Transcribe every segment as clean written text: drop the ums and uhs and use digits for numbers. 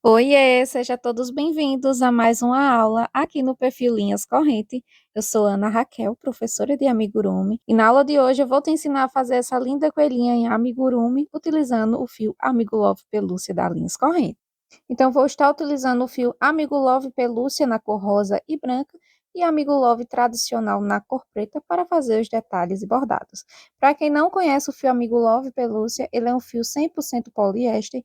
Oiê, sejam todos bem-vindos a mais uma aula aqui no perfil Linhas Corrente. Eu sou Ana Raquel, professora de amigurumi, e na aula de hoje eu vou te ensinar a fazer essa linda coelhinha em amigurumi utilizando o fio Amigo Love Pelúcia da Linhas Corrente. Então, vou estar utilizando o fio Amigo Love Pelúcia na cor rosa e branca e Amigo Love tradicional na cor preta para fazer os detalhes e bordados. Para quem não conhece o fio Amigo Love Pelúcia, ele é um fio 100% poliéster.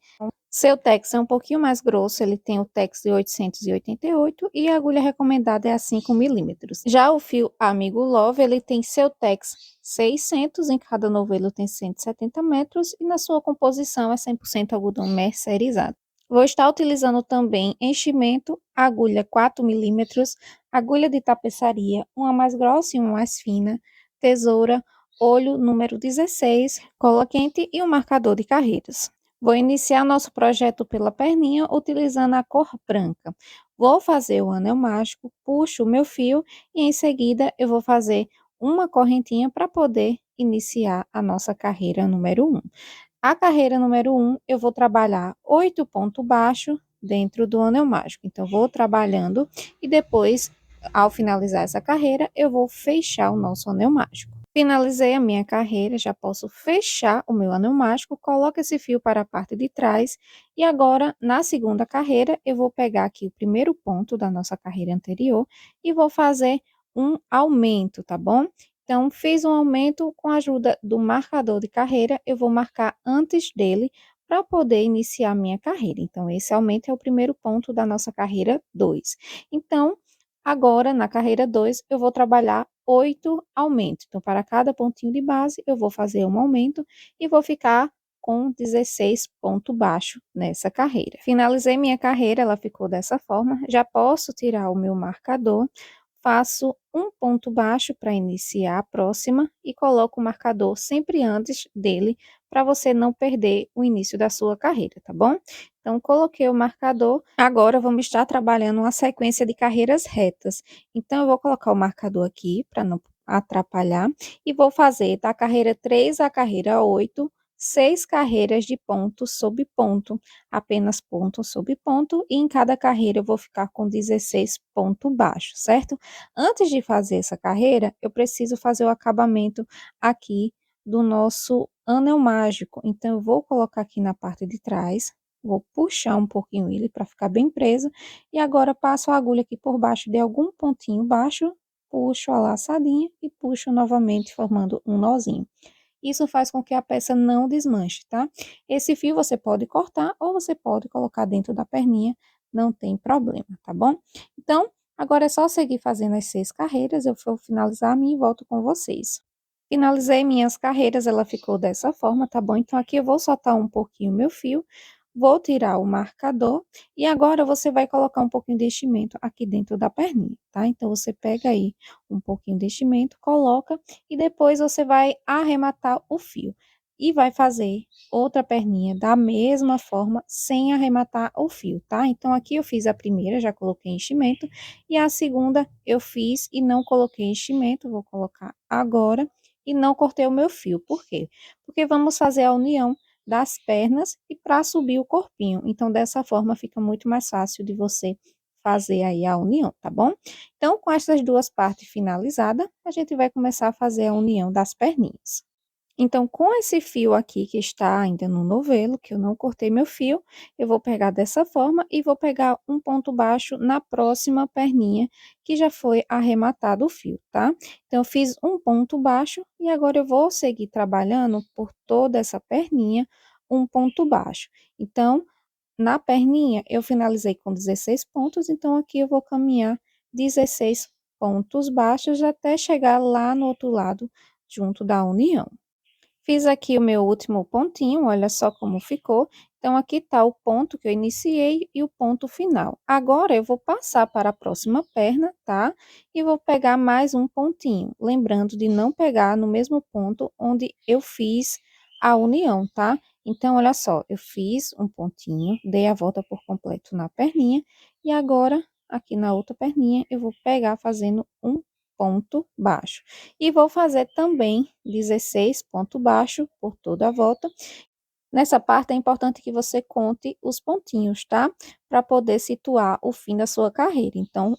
Seu tex é um pouquinho mais grosso, ele tem o tex de 888 e a agulha recomendada é a 5 milímetros. Já o fio Amigo Love, ele tem seu tex 600, em cada novelo tem 170 metros e na sua composição é 100% algodão mercerizado. Vou estar utilizando também enchimento, agulha 4 milímetros, agulha de tapeçaria, uma mais grossa e uma mais fina, tesoura, olho número 16, cola quente e um marcador de carreiras. Vou iniciar nosso projeto pela perninha utilizando a cor branca. Vou fazer o anel mágico, puxo o meu fio e em seguida eu vou fazer uma correntinha para poder iniciar a nossa carreira número 1. A carreira número 1 eu vou trabalhar 8 pontos baixos dentro do anel mágico. Então, vou trabalhando e depois, ao finalizar essa carreira, eu vou fechar o nosso anel mágico. Finalizei a minha carreira, já posso fechar o meu anel mágico, coloco esse fio para a parte de trás e agora, na segunda carreira, eu vou pegar aqui o primeiro ponto da nossa carreira anterior e vou fazer um aumento, tá bom? Então, fiz um aumento com a ajuda do marcador de carreira, eu vou marcar antes dele para poder iniciar a minha carreira. Então, esse aumento é o primeiro ponto da nossa carreira 2. Então, agora, na carreira 2, eu vou trabalhar 8 aumentos. Então, para cada pontinho de base, eu vou fazer um aumento e vou ficar com 16 pontos baixos nessa carreira. Finalizei minha carreira, ela ficou dessa forma. Já posso tirar o meu marcador, faço um ponto baixo para iniciar a próxima e coloco o marcador sempre antes dele, para você não perder o início da sua carreira, tá bom? Então, coloquei o marcador. Agora, vamos estar trabalhando uma sequência de carreiras retas. Então, eu vou colocar o marcador aqui, para não atrapalhar, e vou fazer da carreira 3 à carreira 8, 6 carreiras de ponto sobre ponto, apenas ponto sobre ponto, e em cada carreira eu vou ficar com 16 pontos baixos, certo? Antes de fazer essa carreira, eu preciso fazer o acabamento aqui do nosso anel mágico. Então, eu vou colocar aqui na parte de trás, vou puxar um pouquinho ele para ficar bem preso, e agora passo a agulha aqui por baixo de algum pontinho baixo, puxo a laçadinha e puxo novamente, formando um nozinho. Isso faz com que a peça não desmanche, tá? Esse fio você pode cortar ou você pode colocar dentro da perninha, não tem problema, tá bom? Então, agora é só seguir fazendo as 6 carreiras, eu vou finalizar a minha e volto com vocês. Finalizei minhas carreiras, ela ficou dessa forma, tá bom? Então, aqui eu vou soltar um pouquinho meu fio, vou tirar o marcador e agora você vai colocar um pouquinho de enchimento aqui dentro da perninha, tá? Então, você pega aí um pouquinho de enchimento, coloca e depois você vai arrematar o fio. E vai fazer outra perninha da mesma forma, sem arrematar o fio, tá? Então, aqui eu fiz a primeira, já coloquei enchimento, e a segunda eu fiz e não coloquei enchimento, vou colocar agora, e não cortei o meu fio. Por quê? Porque vamos fazer a união das pernas e para subir o corpinho. Então, dessa forma, fica muito mais fácil de você fazer aí a união, tá bom? Então, com essas duas partes finalizadas, a gente vai começar a fazer a união das perninhas. Então, com esse fio aqui que está ainda no novelo, que eu não cortei meu fio, eu vou pegar dessa forma e vou pegar um ponto baixo na próxima perninha, que já foi arrematado o fio, tá? Então, eu fiz um ponto baixo e agora eu vou seguir trabalhando por toda essa perninha, um ponto baixo. Então, na perninha, eu finalizei com 16 pontos, então aqui eu vou caminhar 16 pontos baixos até chegar lá no outro lado, junto da união. Fiz aqui o meu último pontinho, olha só como ficou. Então, aqui está o ponto que eu iniciei e o ponto final. Agora, eu vou passar para a próxima perna, tá? E vou pegar mais um pontinho. Lembrando de não pegar no mesmo ponto onde eu fiz a união, tá? Então, olha só, eu fiz um pontinho, dei a volta por completo na perninha. E agora, aqui na outra perninha, eu vou pegar fazendo um ponto baixo. E vou fazer também 16 ponto baixo por toda a volta. Nessa parte é importante que você conte os pontinhos, tá? Para poder situar o fim da sua carreira. Então,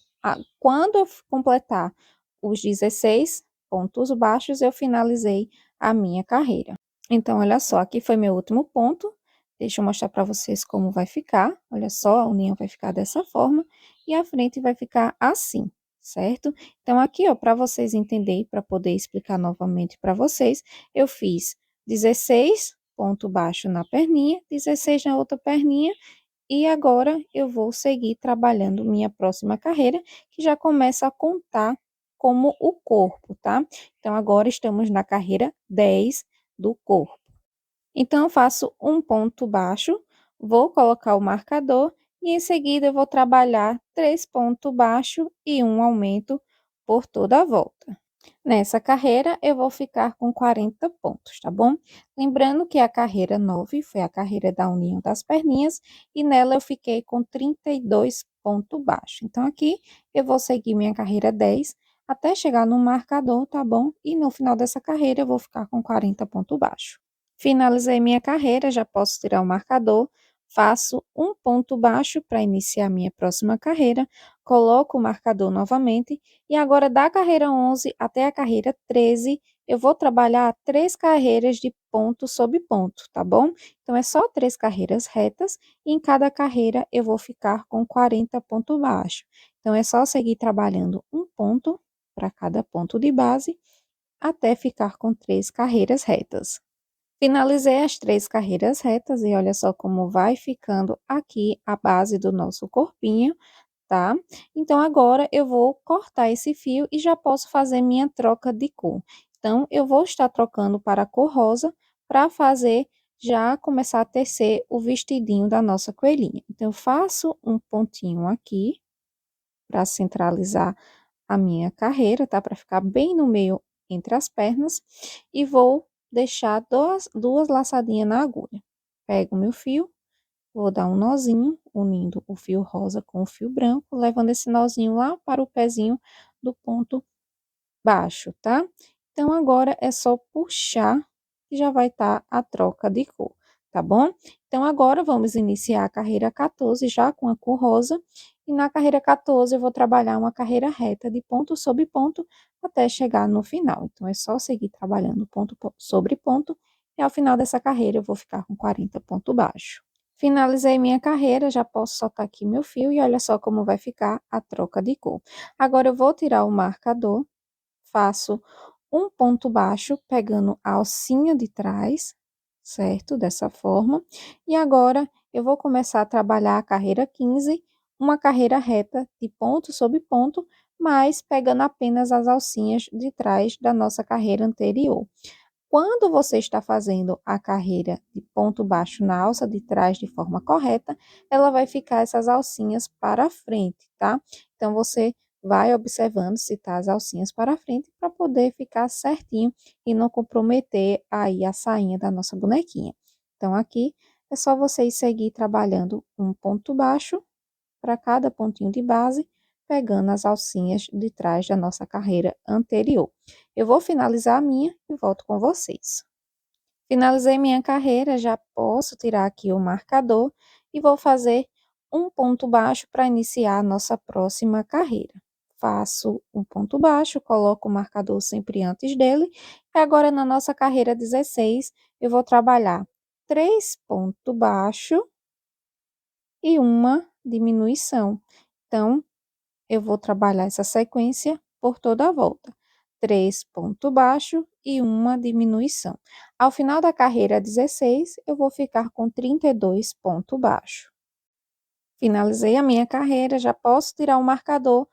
quando eu completar os 16 pontos baixos, eu finalizei a minha carreira. Então, olha só, aqui foi meu último ponto. Deixa eu mostrar para vocês como vai ficar. Olha só, a união vai ficar dessa forma e a frente vai ficar assim, certo? Então, aqui, ó, para vocês entenderem, para poder explicar novamente para vocês, eu fiz 16 ponto baixo na perninha, 16 na outra perninha, e agora eu vou seguir trabalhando minha próxima carreira, que já começa a contar como o corpo, tá? Então, agora estamos na carreira 10 do corpo. Então, eu faço um ponto baixo, vou colocar o marcador e em seguida eu vou trabalhar 3 pontos baixos e um aumento por toda a volta. Nessa carreira, eu vou ficar com 40 pontos, tá bom? Lembrando que a carreira 9 foi a carreira da união das perninhas e nela eu fiquei com 32 pontos baixos. Então, aqui eu vou seguir minha carreira 10 até chegar no marcador, tá bom? E no final dessa carreira eu vou ficar com 40 pontos baixos. Finalizei minha carreira, já posso tirar o marcador, faço um ponto baixo para iniciar minha próxima carreira, coloco o marcador novamente e agora da carreira 11 até a carreira 13, eu vou trabalhar 3 carreiras de ponto sobre ponto, tá bom? Então, é só 3 carreiras retas e em cada carreira eu vou ficar com 40 pontos baixos. Então, é só seguir trabalhando um ponto para cada ponto de base até ficar com 3 carreiras retas. Finalizei as 3 carreiras retas e olha só como vai ficando aqui a base do nosso corpinho, tá? Então, agora eu vou cortar esse fio e já posso fazer minha troca de cor. Então, eu vou estar trocando para a cor rosa para fazer já começar a tecer o vestidinho da nossa coelhinha. Então, eu faço um pontinho aqui para centralizar a minha carreira, tá? Para ficar bem no meio entre as pernas e vou deixar duas laçadinhas na agulha. Pego o meu fio, vou dar um nozinho, unindo o fio rosa com o fio branco, levando esse nozinho lá para o pezinho do ponto baixo, tá? Então, agora é só puxar e já vai estar a troca de cor, tá bom? Então, agora vamos iniciar a carreira 14 já com a cor rosa. E na carreira 14 eu vou trabalhar uma carreira reta de ponto sobre ponto até chegar no final. Então, é só seguir trabalhando ponto sobre ponto e ao final dessa carreira eu vou ficar com 40 pontos baixos. Finalizei minha carreira, já posso soltar aqui meu fio e olha só como vai ficar a troca de cor. Agora eu vou tirar o marcador, faço um ponto baixo pegando a alcinha de trás, certo? Dessa forma. E agora eu vou começar a trabalhar a carreira 15, uma carreira reta de ponto sobre ponto, mas pegando apenas as alcinhas de trás da nossa carreira anterior. Quando você está fazendo a carreira de ponto baixo na alça de trás de forma correta, ela vai ficar essas alcinhas para frente, tá? Então, você vai observando se tá as alcinhas para frente para poder ficar certinho e não comprometer aí a sainha da nossa bonequinha. Então, aqui é só vocês seguir trabalhando um ponto baixo para cada pontinho de base, pegando as alcinhas de trás da nossa carreira anterior. Eu vou finalizar a minha e volto com vocês. Finalizei minha carreira, já posso tirar aqui o marcador e vou fazer um ponto baixo para iniciar a nossa próxima carreira. Faço um ponto baixo, coloco o marcador sempre antes dele, e agora na nossa carreira 16, eu vou trabalhar 3 pontos baixos e uma diminuição. Então, eu vou trabalhar essa sequência por toda a volta. 3 pontos baixos e uma diminuição. Ao final da carreira 16, eu vou ficar com 32 pontos baixos. Finalizei a minha carreira, já posso tirar o marcador,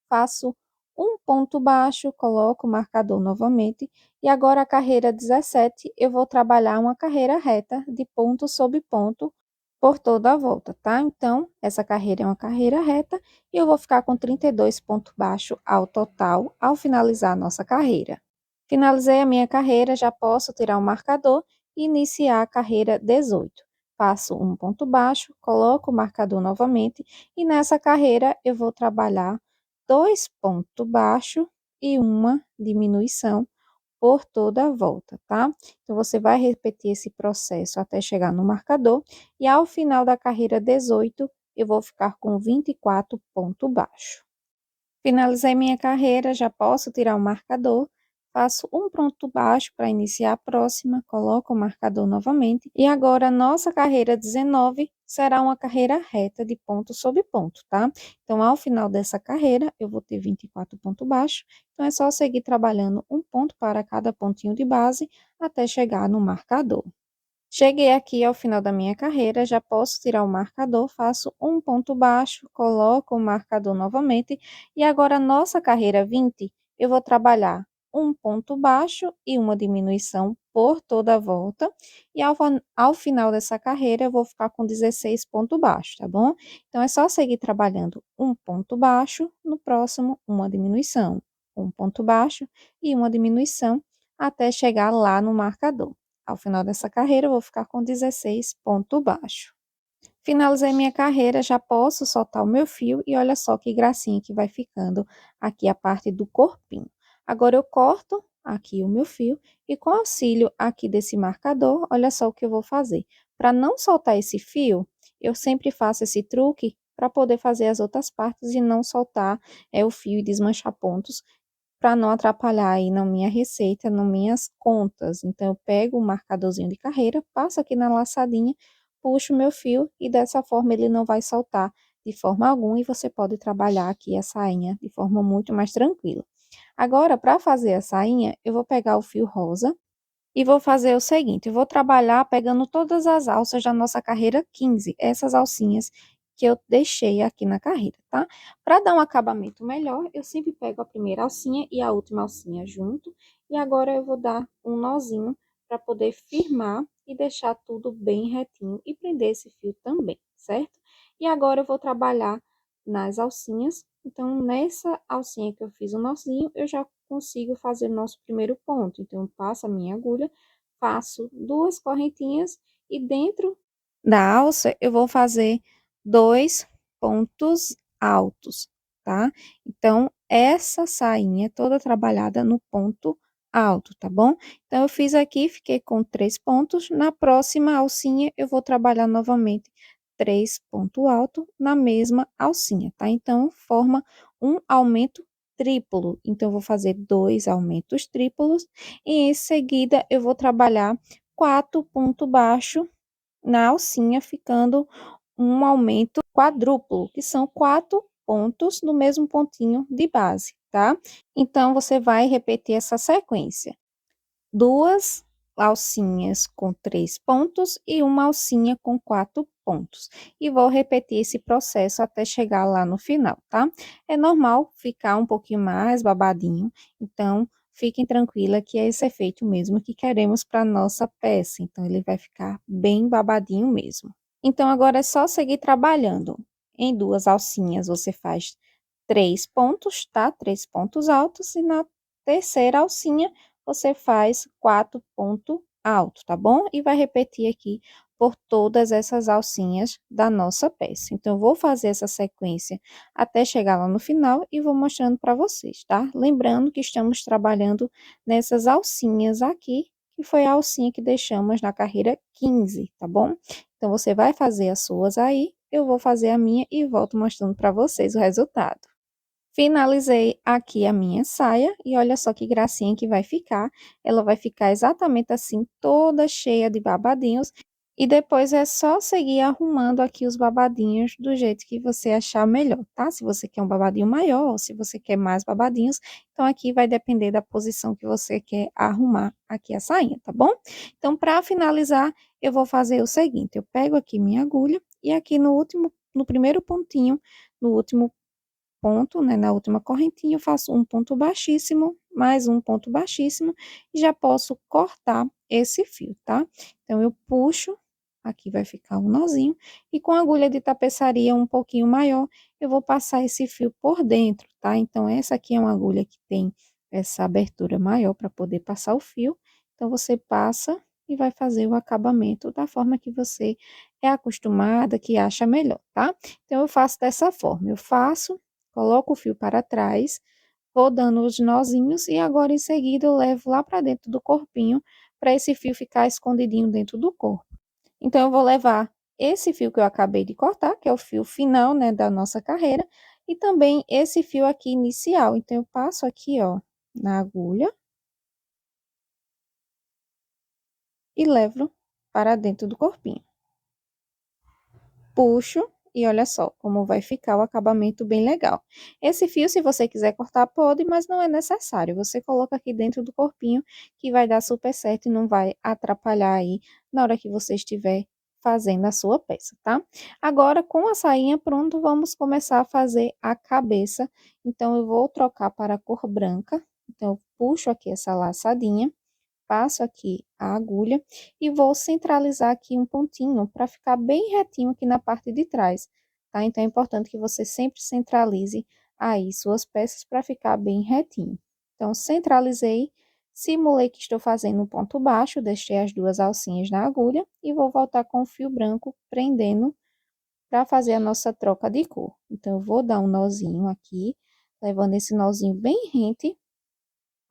faço um ponto baixo, coloco o marcador novamente, e agora a carreira 17, eu vou trabalhar uma carreira reta de ponto sobre ponto por toda a volta, tá? Então, essa carreira é uma carreira reta e eu vou ficar com 32 pontos baixos ao total ao finalizar a nossa carreira. Finalizei a minha carreira, já posso tirar o marcador e iniciar a carreira 18. Faço um ponto baixo, coloco o marcador novamente e nessa carreira eu vou trabalhar 2 pontos baixos e uma diminuição por toda a volta, tá? Então, você vai repetir esse processo até chegar no marcador e ao final da carreira 18, eu vou ficar com 24 pontos baixos. Finalizei minha carreira, já posso tirar o marcador, faço um ponto baixo para iniciar a próxima, coloco o marcador novamente e agora a nossa carreira 19 será uma carreira reta de ponto sobre ponto, tá? Então, ao final dessa carreira, eu vou ter 24 pontos baixos, então é só seguir trabalhando um ponto para cada pontinho de base até chegar no marcador. Cheguei aqui ao final da minha carreira, já posso tirar o marcador, faço um ponto baixo, coloco o marcador novamente e agora a nossa carreira 20, eu vou trabalhar um ponto baixo e uma diminuição por toda a volta e ao final dessa carreira eu vou ficar com 16 pontos baixos, tá bom? Então, é só seguir trabalhando um ponto baixo, no próximo uma diminuição, um ponto baixo e uma diminuição até chegar lá no marcador. Ao final dessa carreira, eu vou ficar com 16 pontos baixos. Finalizei minha carreira, já posso soltar o meu fio e olha só que gracinha que vai ficando aqui a parte do corpinho. Agora eu corto aqui o meu fio e com auxílio aqui desse marcador, olha só o que eu vou fazer. Para não soltar esse fio, eu sempre faço esse truque para poder fazer as outras partes e não soltar o fio e desmanchar pontos para não atrapalhar aí na minha receita, nas minhas contas. Então, eu pego o marcadorzinho de carreira, passo aqui na laçadinha, puxo o meu fio e dessa forma ele não vai soltar de forma alguma e você pode trabalhar aqui a sainha de forma muito mais tranquila. Agora, para fazer a sainha, eu vou pegar o fio rosa e vou fazer o seguinte, eu vou trabalhar pegando todas as alças da nossa carreira 15, essas alcinhas que eu deixei aqui na carreira, tá? Para dar um acabamento melhor, eu sempre pego a primeira alcinha e a última alcinha junto, e agora eu vou dar um nozinho para poder firmar e deixar tudo bem retinho e prender esse fio também, certo? E agora eu vou trabalhar nas alcinhas, então nessa alcinha que eu fiz o nozinho, eu já consigo fazer o nosso primeiro ponto. Então, eu passo a minha agulha, faço duas correntinhas e dentro da alça eu vou fazer 2 pontos altos, tá? Então, essa sainha toda trabalhada no ponto alto, tá bom? Então, eu fiz aqui, fiquei com 3 pontos. Na próxima alcinha, eu vou trabalhar novamente 3 pontos altos na mesma alcinha, tá? Então, forma um aumento triplo. Então, eu vou fazer 2 aumentos triplos e em seguida eu vou trabalhar 4 pontos baixos na alcinha, ficando um aumento quadruplo, que são 4 pontos no mesmo pontinho de base, tá? Então, você vai repetir essa sequência. 2 alcinhas com 3 pontos e uma alcinha com 4 pontos. E vou repetir esse processo até chegar lá no final, tá? É normal ficar um pouquinho mais babadinho, então fiquem tranquila que é esse efeito mesmo que queremos para nossa peça. Então, ele vai ficar bem babadinho mesmo. Então, agora é só seguir trabalhando. Em 2 alcinhas, você faz 3 pontos, tá? 3 pontos altos e na terceira alcinha, você faz 4 pontos altos, tá bom? E vai repetir aqui por todas essas alcinhas da nossa peça. Então, eu vou fazer essa sequência até chegar lá no final e vou mostrando para vocês, tá? Lembrando que estamos trabalhando nessas alcinhas aqui, que foi a alcinha que deixamos na carreira 15, tá bom? Então, você vai fazer as suas aí, eu vou fazer a minha e volto mostrando para vocês o resultado. Finalizei aqui a minha saia e olha só que gracinha que vai ficar. Ela vai ficar exatamente assim, toda cheia de babadinhos. E depois é só seguir arrumando aqui os babadinhos do jeito que você achar melhor, tá? Se você quer um babadinho maior ou se você quer mais babadinhos, então aqui vai depender da posição que você quer arrumar aqui a sainha, tá bom? Então, para finalizar, eu vou fazer o seguinte, eu pego aqui minha agulha e aqui no primeiro pontinho, no último ponto, né, na última correntinha, eu faço um ponto baixíssimo, mais um ponto baixíssimo, e já posso cortar esse fio, tá? Então, eu puxo, aqui vai ficar um nozinho, e com a agulha de tapeçaria um pouquinho maior, eu vou passar esse fio por dentro, tá? Então, essa aqui é uma agulha que tem essa abertura maior para poder passar o fio, então, você passa e vai fazer o acabamento da forma que você é acostumada, que acha melhor, tá? Então, eu faço dessa forma, eu faço, coloco o fio para trás, vou dando os nozinhos e agora em seguida eu levo lá para dentro do corpinho para esse fio ficar escondidinho dentro do corpo. Então, eu vou levar esse fio que eu acabei de cortar, que é o fio final, né, da nossa carreira, e também esse fio aqui inicial. Então, eu passo aqui, ó, na agulha e levo para dentro do corpinho. Puxo e olha só como vai ficar o acabamento bem legal. Esse fio, se você quiser cortar, pode, mas não é necessário. Você coloca aqui dentro do corpinho que vai dar super certo e não vai atrapalhar aí na hora que você estiver fazendo a sua peça, tá? Agora, com a sainha pronta, vamos começar a fazer a cabeça. Então, eu vou trocar para a cor branca. Então, eu puxo aqui essa laçadinha, passo aqui a agulha e vou centralizar aqui um pontinho para ficar bem retinho aqui na parte de trás, tá? Então, é importante que você sempre centralize aí suas peças para ficar bem retinho. Então, centralizei, simulei que estou fazendo um ponto baixo, deixei as duas alcinhas na agulha e vou voltar com o fio branco prendendo para fazer a nossa troca de cor. Então, eu vou dar um nozinho aqui, levando esse nozinho bem rente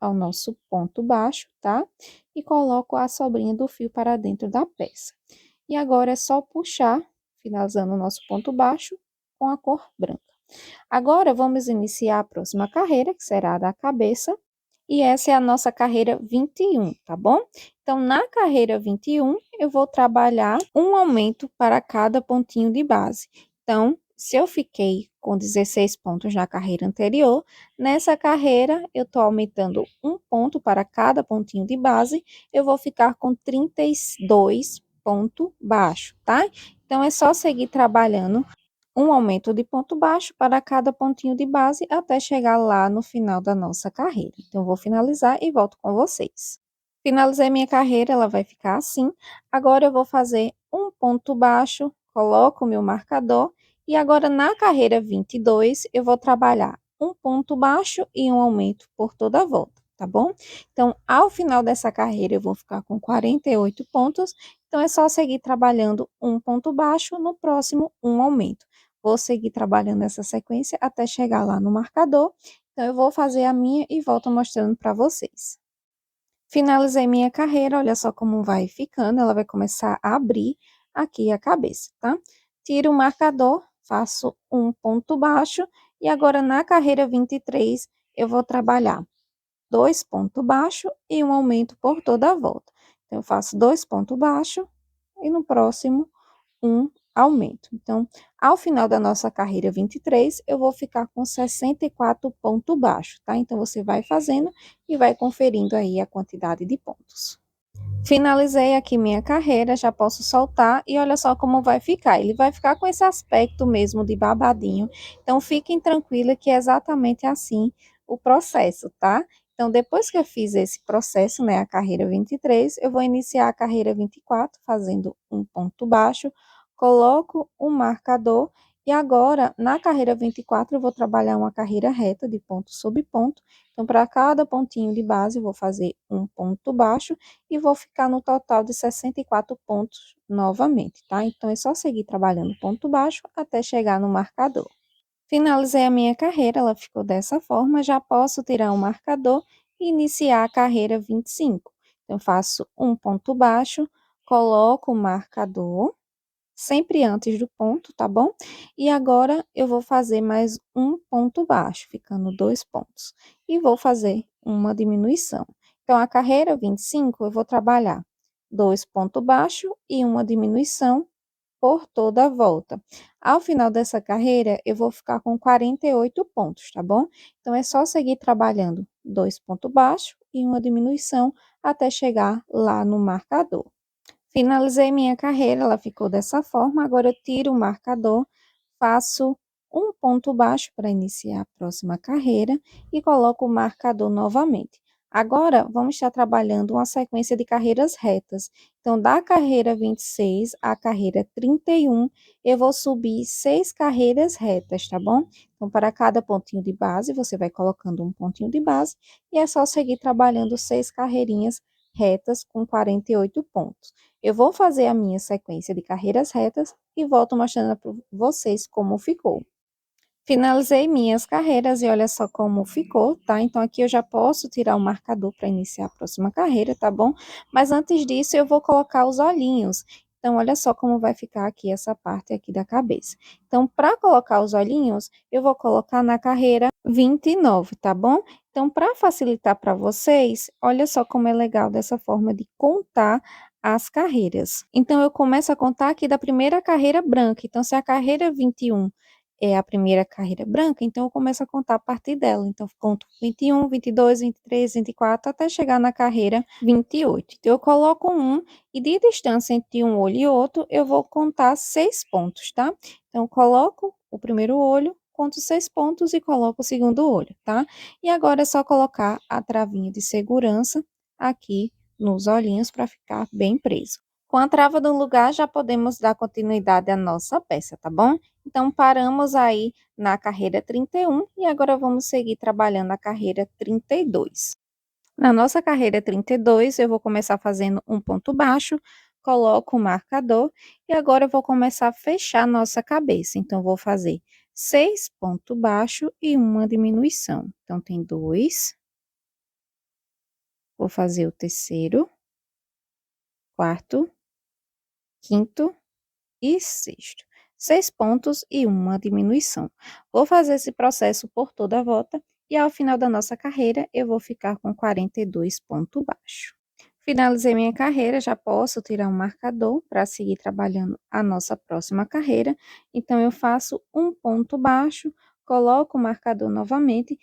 ao nosso ponto baixo, tá? E coloco a sobrinha do fio para dentro da peça. E agora é só puxar, finalizando o nosso ponto baixo com a cor branca. Agora, vamos iniciar a próxima carreira, que será a da cabeça. E essa é a nossa carreira 21, tá bom? Então, na carreira 21, eu vou trabalhar um aumento para cada pontinho de base. Então, se eu fiquei com 16 pontos na carreira anterior, nessa carreira eu estou aumentando um ponto para cada pontinho de base, eu vou ficar com 32 ponto baixo, tá? Então, é só seguir trabalhando um aumento de ponto baixo para cada pontinho de base até chegar lá no final da nossa carreira. Então, vou finalizar e volto com vocês. Finalizei minha carreira, ela vai ficar assim. Agora, eu vou fazer um ponto baixo, coloco o meu marcador e agora na carreira 22, eu vou trabalhar um ponto baixo e um aumento por toda a volta, tá bom? Então, ao final dessa carreira, eu vou ficar com 48 pontos. Então, é só seguir trabalhando um ponto baixo, no próximo, um aumento. Vou seguir trabalhando essa sequência até chegar lá no marcador. Então, eu vou fazer a minha e volto mostrando para vocês. Finalizei minha carreira, olha só como vai ficando. Ela vai começar a abrir aqui a cabeça, tá? Tiro o marcador, faço um ponto baixo. E agora, na carreira 23, eu vou trabalhar dois pontos baixos e um aumento por toda a volta. Então, eu faço dois pontos baixos e no próximo um aumento. Então, ao final da nossa carreira 23, eu vou ficar com 64 pontos baixos, tá? Então, você vai fazendo e vai conferindo aí a quantidade de pontos. Finalizei aqui minha carreira, já posso soltar e olha só como vai ficar. Ele vai ficar com esse aspecto mesmo de babadinho. Então, fiquem tranquilos que é exatamente assim o processo, tá? Então, depois que eu fiz esse processo, né, a carreira 23, eu vou iniciar a carreira 24, fazendo um ponto baixo, coloco um marcador e agora, na carreira 24, eu vou trabalhar uma carreira reta de ponto sobre ponto. Então, para cada pontinho de base, eu vou fazer um ponto baixo e vou ficar no total de 64 pontos novamente, tá? Então, é só seguir trabalhando ponto baixo até chegar no marcador. Finalizei a minha carreira, ela ficou dessa forma, já posso tirar um marcador e iniciar a carreira 25. Então, faço um ponto baixo, coloco o marcador, sempre antes do ponto, tá bom? E agora, eu vou fazer mais um ponto baixo, ficando dois pontos. E vou fazer uma diminuição. Então, a carreira 25, eu vou trabalhar dois pontos baixos e uma diminuição por toda a volta. Ao final dessa carreira, eu vou ficar com 48 pontos, tá bom? Então, é só seguir trabalhando dois pontos baixos e uma diminuição até chegar lá no marcador. Finalizei minha carreira, ela ficou dessa forma. Agora, eu tiro o marcador, faço um ponto baixo para iniciar a próxima carreira e coloco o marcador novamente. Agora, vamos estar trabalhando uma sequência de carreiras retas. Então, da carreira 26 à carreira 31, eu vou subir 6 carreiras retas, tá bom? Então, para cada pontinho de base, você vai colocando um pontinho de base e é só seguir trabalhando 6 carreirinhas retas com 48 pontos. Eu vou fazer a minha sequência de carreiras retas e volto mostrando para vocês como ficou. Finalizei minhas carreiras e olha só como ficou, tá? Então, aqui eu já posso tirar o marcador para iniciar a próxima carreira, tá bom? Mas antes disso, eu vou colocar os olhinhos. Então, olha só como vai ficar aqui essa parte aqui da cabeça. Então, para colocar os olhinhos, eu vou colocar na carreira 29, tá bom? Então, para facilitar para vocês, olha só como é legal dessa forma de contar as carreiras. Então, eu começo a contar aqui da primeira carreira branca. Então, se a carreira 21 é a primeira carreira branca, então eu começo a contar a partir dela. Então, eu conto 21, 22, 23, 24, até chegar na carreira 28. Então, eu coloco um e de distância entre um olho e outro, eu vou contar 6 pontos, tá? Então, eu coloco o primeiro olho, conto 6 pontos e coloco o segundo olho, tá? E agora é só colocar a travinha de segurança aqui nos olhinhos para ficar bem preso. Com a trava no lugar, já podemos dar continuidade à nossa peça, tá bom? Então, paramos aí na carreira 31 e agora vamos seguir trabalhando a carreira 32. Na nossa carreira 32, eu vou começar fazendo um ponto baixo, coloco o marcador e agora eu vou começar a fechar nossa cabeça. Então, vou fazer 6 pontos baixos e uma diminuição. Então, tem 2, vou fazer o terceiro, quarto, quinto e sexto. 6 pontos e uma diminuição. Vou fazer esse processo por toda a volta e ao final da nossa carreira eu vou ficar com 42 pontos baixos. Finalizei minha carreira, já posso tirar um marcador para seguir trabalhando a nossa próxima carreira. Então, eu faço um ponto baixo, coloco o marcador novamente.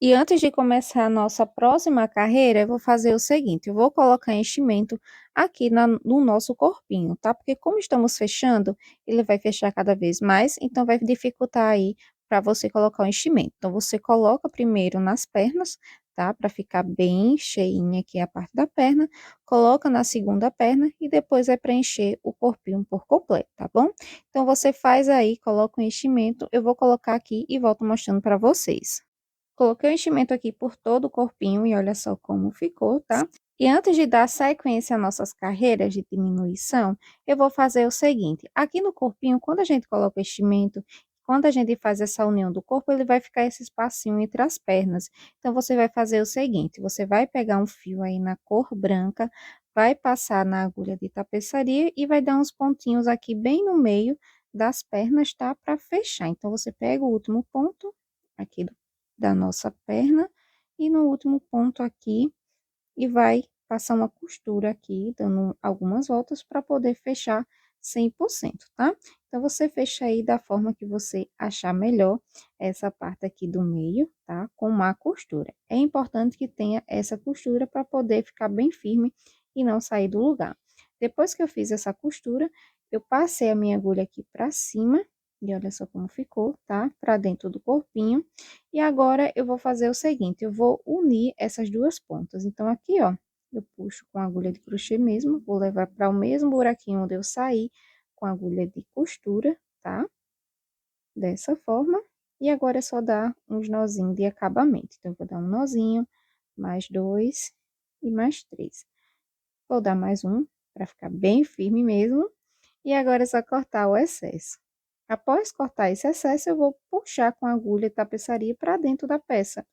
E antes de começar a nossa próxima carreira, eu vou fazer o seguinte, eu vou colocar enchimento aqui no nosso corpinho, tá? Porque como estamos fechando, ele vai fechar cada vez mais, então vai dificultar aí para você colocar o enchimento. Então, você coloca primeiro nas pernas, tá? Para ficar bem cheinha aqui a parte da perna, coloca na segunda perna e depois vai preencher o corpinho por completo, tá bom? Então, você faz aí, coloca o enchimento, eu vou colocar aqui e volto mostrando para vocês. Coloquei o enchimento aqui por todo o corpinho e olha só como ficou, tá? E antes de dar sequência às nossas carreiras de diminuição, eu vou fazer o seguinte. Aqui no corpinho, quando a gente coloca o enchimento, quando a gente faz essa união do corpo, ele vai ficar esse espacinho entre as pernas. Então, você vai fazer o seguinte, você vai pegar um fio aí na cor branca, vai passar na agulha de tapeçaria e vai dar uns pontinhos aqui bem no meio das pernas, tá? Para fechar. Então, você pega o último ponto aqui da nossa perna e no último ponto aqui e vai passar uma costura aqui, dando algumas voltas para poder fechar 100%, tá? Então, você fecha aí da forma que você achar melhor essa parte aqui do meio, tá? Com uma costura. É importante que tenha essa costura para poder ficar bem firme e não sair do lugar. Depois que eu fiz essa costura, eu passei a minha agulha aqui para cima e olha só como ficou, tá? Para dentro do corpinho. E agora, eu vou fazer o seguinte, eu vou unir essas duas pontas. Então, aqui, ó, eu puxo com agulha de crochê mesmo, vou levar para o mesmo buraquinho onde eu saí com agulha de costura, tá? Dessa forma. E agora é só dar uns nozinhos de acabamento. Então, eu vou dar um nozinho, mais 2 e mais 3. Vou dar mais um, para ficar bem firme mesmo. E agora é só cortar o excesso. Após cortar esse excesso, eu vou puxar com a agulha de tapeçaria para dentro da peça,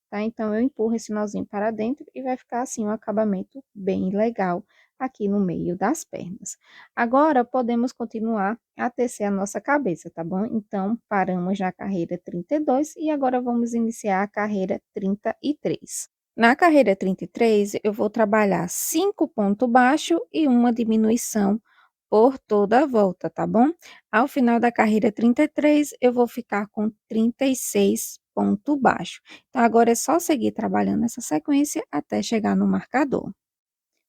tá? Então, eu empurro esse nozinho para dentro e vai ficar assim um acabamento bem legal aqui no meio das pernas. Agora, podemos continuar a tecer a nossa cabeça, tá bom? Então, paramos na carreira 32 e agora vamos iniciar a carreira 33. Na carreira 33, eu vou trabalhar 5 pontos baixos e uma diminuição por toda a volta, tá bom? Ao final da carreira 33, eu vou ficar com 36 ponto baixo. Então, agora é só seguir trabalhando essa sequência até chegar no marcador.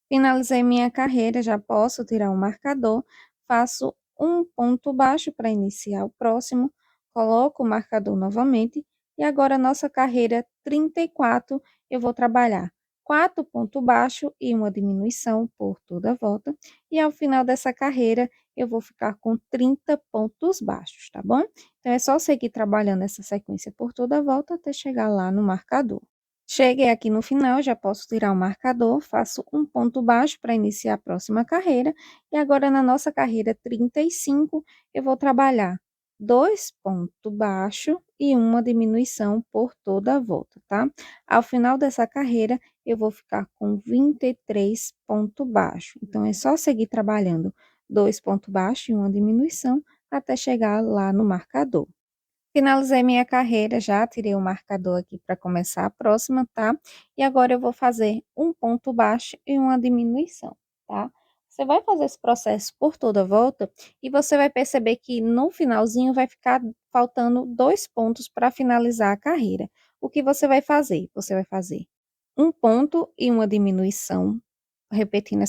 Finalizei minha carreira, já posso tirar o marcador, faço um ponto baixo para iniciar o próximo, coloco o marcador novamente, e agora nossa carreira 34, eu vou trabalhar 4 pontos baixos e uma diminuição por toda a volta, e ao final dessa carreira, eu vou ficar com 30 pontos baixos, tá bom? Então, é só seguir trabalhando essa sequência por toda a volta até chegar lá no marcador. Cheguei aqui no final, já posso tirar o marcador, faço um ponto baixo para iniciar a próxima carreira. E agora, na nossa carreira 35, eu vou trabalhar 2 pontos baixos e uma diminuição por toda a volta, tá? Ao final dessa carreira, eu vou ficar com 23 pontos baixos. Então, é só seguir trabalhando 2 pontos baixos e uma diminuição até chegar lá no marcador. Finalizei minha carreira já, tirei o marcador aqui para começar a próxima, tá? E agora eu vou fazer um ponto baixo e uma diminuição, tá? Você vai fazer esse processo por toda a volta e você vai perceber que no finalzinho vai ficar faltando 2 pontos para finalizar a carreira. O que você vai fazer? Você vai fazer um ponto e uma diminuição, repetindo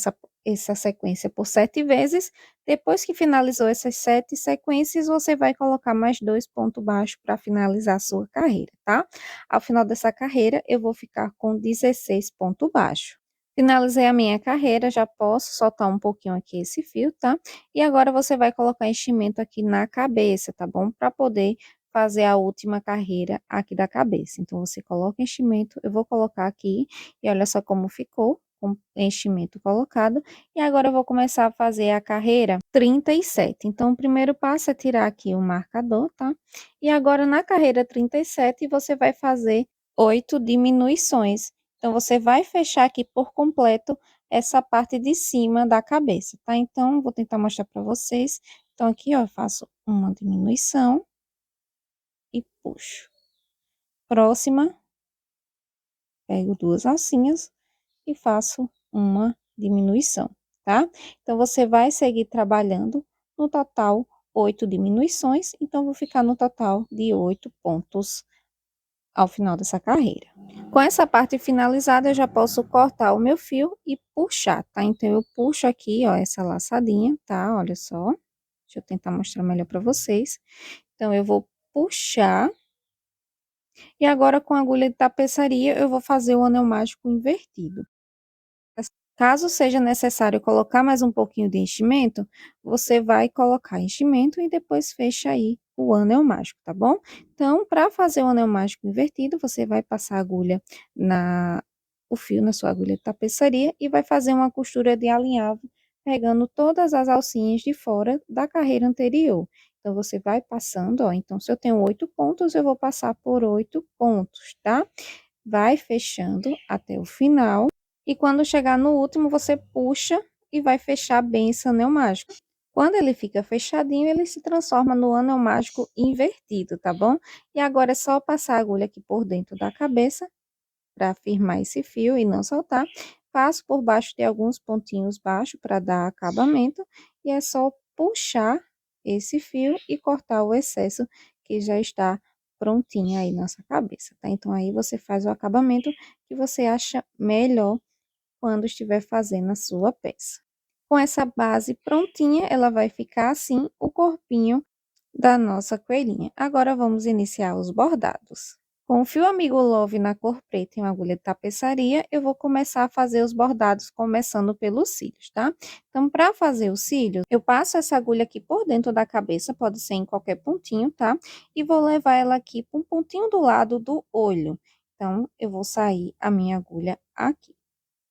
essa sequência por 7 vezes. Depois que finalizou essas 7 sequências, você vai colocar mais 2 pontos baixos para finalizar a sua carreira, tá? Ao final dessa carreira, eu vou ficar com 16 pontos baixos. Finalizei a minha carreira, já posso soltar um pouquinho aqui esse fio, tá? E agora você vai colocar enchimento aqui na cabeça, tá bom? Para poder fazer a última carreira aqui da cabeça. Então, você coloca enchimento, eu vou colocar aqui, e olha só como ficou, com enchimento colocado. E agora eu vou começar a fazer a carreira 37. Então, o primeiro passo é tirar aqui o marcador, tá? E agora, na carreira 37, você vai fazer 8 diminuições. Então, você vai fechar aqui por completo essa parte de cima da cabeça, tá? Então, vou tentar mostrar para vocês. Então, aqui, ó, eu faço uma diminuição e puxo. Próxima, pego 2 alcinhas e faço uma diminuição, tá? Então, você vai seguir trabalhando no total 8 diminuições, então, vou ficar no total de 8 pontos ao final dessa carreira. Com essa parte finalizada, eu já posso cortar o meu fio e puxar, tá? Então, eu puxo aqui, ó, essa laçadinha, tá? Olha só. Deixa eu tentar mostrar melhor para vocês. Então, eu vou puxar. E agora, com a agulha de tapeçaria, eu vou fazer o anel mágico invertido. Caso seja necessário colocar mais um pouquinho de enchimento, você vai colocar enchimento e depois fecha aí o anel mágico, tá bom? Então, para fazer o anel mágico invertido, você vai passar a agulha o fio na sua agulha de tapeçaria e vai fazer uma costura de alinhavo, pegando todas as alcinhas de fora da carreira anterior. Então, você vai passando, ó. Então, se eu tenho 8 pontos, eu vou passar por 8 pontos, tá? Vai fechando até o final. E quando chegar no último, você puxa e vai fechar bem esse anel mágico. Quando ele fica fechadinho, ele se transforma no anel mágico invertido, tá bom? E agora é só passar a agulha aqui por dentro da cabeça para firmar esse fio e não soltar. Passo por baixo de alguns pontinhos baixos para dar acabamento e é só puxar esse fio e cortar o excesso que já está prontinho aí na nossa cabeça, tá? Então, aí você faz o acabamento que você acha melhor quando estiver fazendo a sua peça. Com essa base prontinha, ela vai ficar assim, o corpinho da nossa coelhinha. Agora, vamos iniciar os bordados. Com o fio Amigo Love na cor preta e uma agulha de tapeçaria, eu vou começar a fazer os bordados, começando pelos cílios, tá? Então, para fazer os cílios, eu passo essa agulha aqui por dentro da cabeça, pode ser em qualquer pontinho, tá? E vou levar ela aqui para um pontinho do lado do olho. Então, eu vou sair a minha agulha aqui,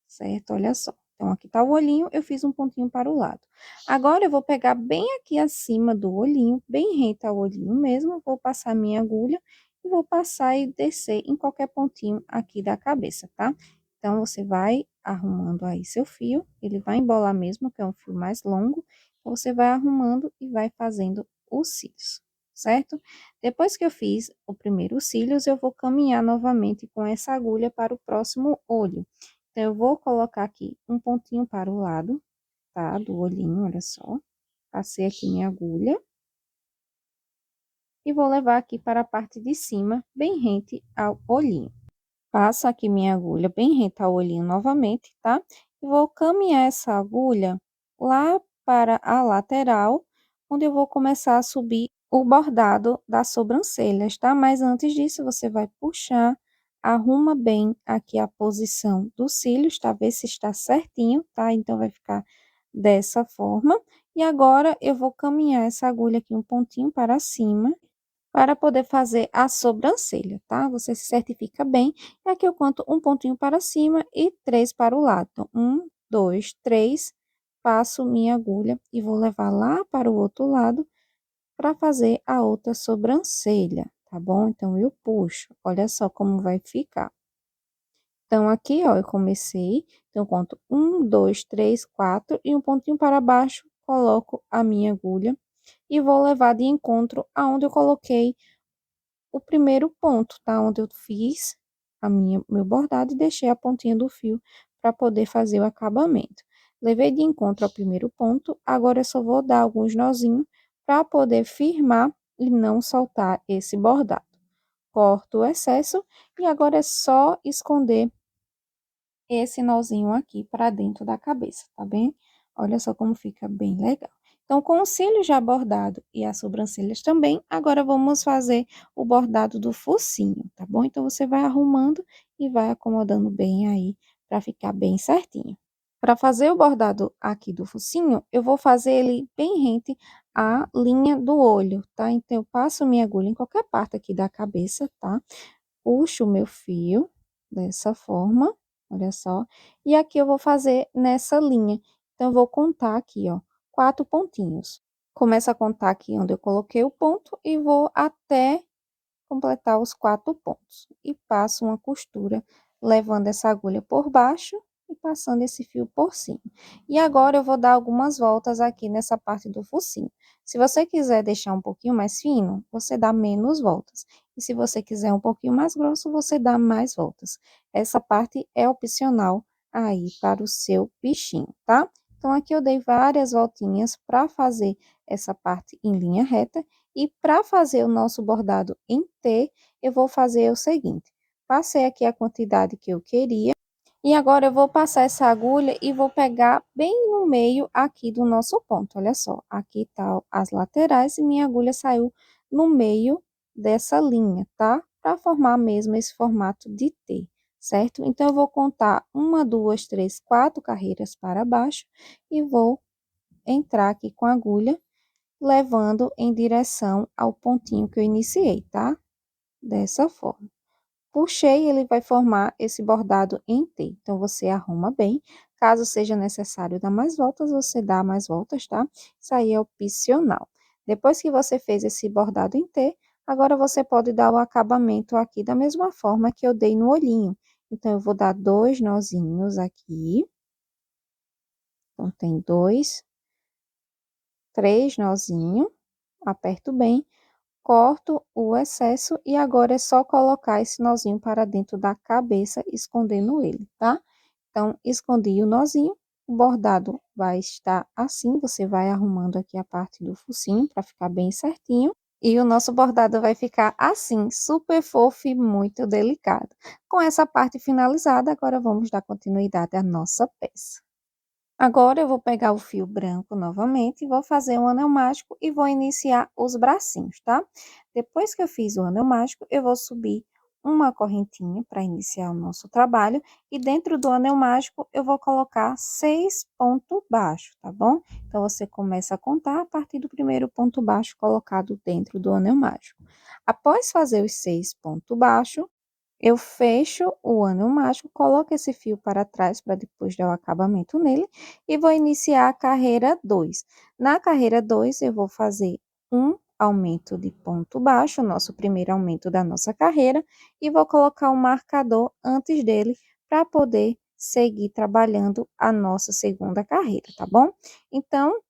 certo? Olha só. Então, aqui tá o olhinho, eu fiz um pontinho para o lado. Agora, eu vou pegar bem aqui acima do olhinho, bem reta ao olhinho mesmo, vou passar minha agulha e vou passar e descer em qualquer pontinho aqui da cabeça, tá? Então, você vai arrumando aí seu fio, ele vai embolar mesmo, que é um fio mais longo, então, você vai arrumando e vai fazendo os cílios, certo? Depois que eu fiz o primeiro cílios, eu vou caminhar novamente com essa agulha para o próximo olho. Então, eu vou colocar aqui um pontinho para o lado, tá? Do olhinho, olha só. Passei aqui minha agulha. E vou levar aqui para a parte de cima, bem rente ao olhinho. Passo aqui minha agulha bem rente ao olhinho novamente, tá? E vou caminhar essa agulha lá para a lateral, onde eu vou começar a subir o bordado das sobrancelhas, tá? Mas antes disso, você vai puxar, arruma bem aqui a posição dos cílios, tá? Ver se está certinho, tá? Então, vai ficar dessa forma. E agora, eu vou caminhar essa agulha aqui um pontinho para cima, para poder fazer a sobrancelha, tá? Você se certifica bem. E aqui eu conto um pontinho para cima e 3 para o lado. Então, 1, 2, 3, passo minha agulha e vou levar lá para o outro lado para fazer a outra sobrancelha, tá bom? Então, eu puxo, olha só como vai ficar. Então, aqui, ó, eu comecei, então, eu conto 1, 2, 3, 4, e um pontinho para baixo, coloco a minha agulha e vou levar de encontro aonde eu coloquei o primeiro ponto, tá? Onde eu fiz meu bordado e deixei a pontinha do fio para poder fazer o acabamento. Levei de encontro ao primeiro ponto, agora eu só vou dar alguns nozinhos para poder firmar e não soltar esse bordado. Corto o excesso e agora é só esconder esse nozinho aqui para dentro da cabeça, tá bem? Olha só como fica bem legal. Então, com os cílios já bordado e as sobrancelhas também, agora vamos fazer o bordado do focinho, tá bom? Então, você vai arrumando e vai acomodando bem aí para ficar bem certinho. Para fazer o bordado aqui do focinho, eu vou fazer ele bem rente à linha do olho, tá? Então, eu passo minha agulha em qualquer parte aqui da cabeça, tá? Puxo o meu fio dessa forma, olha só. E aqui eu vou fazer nessa linha. Então, eu vou contar aqui, ó, 4 pontinhos. Começo a contar aqui onde eu coloquei o ponto e vou até completar os 4 pontos. E passo uma costura, levando essa agulha por baixo e passando esse fio por cima. E agora eu vou dar algumas voltas aqui nessa parte do focinho. Se você quiser deixar um pouquinho mais fino, você dá menos voltas. E se você quiser um pouquinho mais grosso, você dá mais voltas. Essa parte é opcional aí para o seu bichinho, tá? Então, aqui eu dei várias voltinhas para fazer essa parte em linha reta. E para fazer o nosso bordado em T, eu vou fazer o seguinte: passei aqui a quantidade que eu queria, e agora eu vou passar essa agulha e vou pegar bem no meio aqui do nosso ponto. Olha só, aqui tá as laterais e minha agulha saiu no meio dessa linha, tá? Para formar mesmo esse formato de T, certo? Então, eu vou contar 1, 2, 3, 4 carreiras para baixo e vou entrar aqui com a agulha levando em direção ao pontinho que eu iniciei, tá? Dessa forma. Puxei, ele vai formar esse bordado em T. Então, você arruma bem. Caso seja necessário dar mais voltas, você dá mais voltas, tá? Isso aí é opcional. Depois que você fez esse bordado em T, agora você pode dar o acabamento aqui da mesma forma que eu dei no olhinho. Então, eu vou dar 2 nozinhos aqui. Então, tem 2, 3 nozinhos. Aperto bem. Corto o excesso e agora é só colocar esse nozinho para dentro da cabeça, escondendo ele, tá? Então, escondi o nozinho, o bordado vai estar assim, você vai arrumando aqui a parte do focinho para ficar bem certinho. E o nosso bordado vai ficar assim, super fofo e muito delicado. Com essa parte finalizada, agora vamos dar continuidade à nossa peça. Agora, eu vou pegar o fio branco novamente, vou fazer um anel mágico e vou iniciar os bracinhos, tá? Depois que eu fiz o anel mágico, eu vou subir uma correntinha para iniciar o nosso trabalho. E dentro do anel mágico, eu vou colocar 6 pontos baixos, tá bom? Então, você começa a contar a partir do primeiro ponto baixo colocado dentro do anel mágico. Após fazer os 6 pontos baixos, eu fecho o anel mágico, coloco esse fio para trás para depois dar o acabamento nele e vou iniciar a carreira 2. Na carreira 2, eu vou fazer um aumento de ponto baixo, nosso primeiro aumento da nossa carreira, e vou colocar um marcador antes dele para poder seguir trabalhando a nossa segunda carreira, tá bom? Então,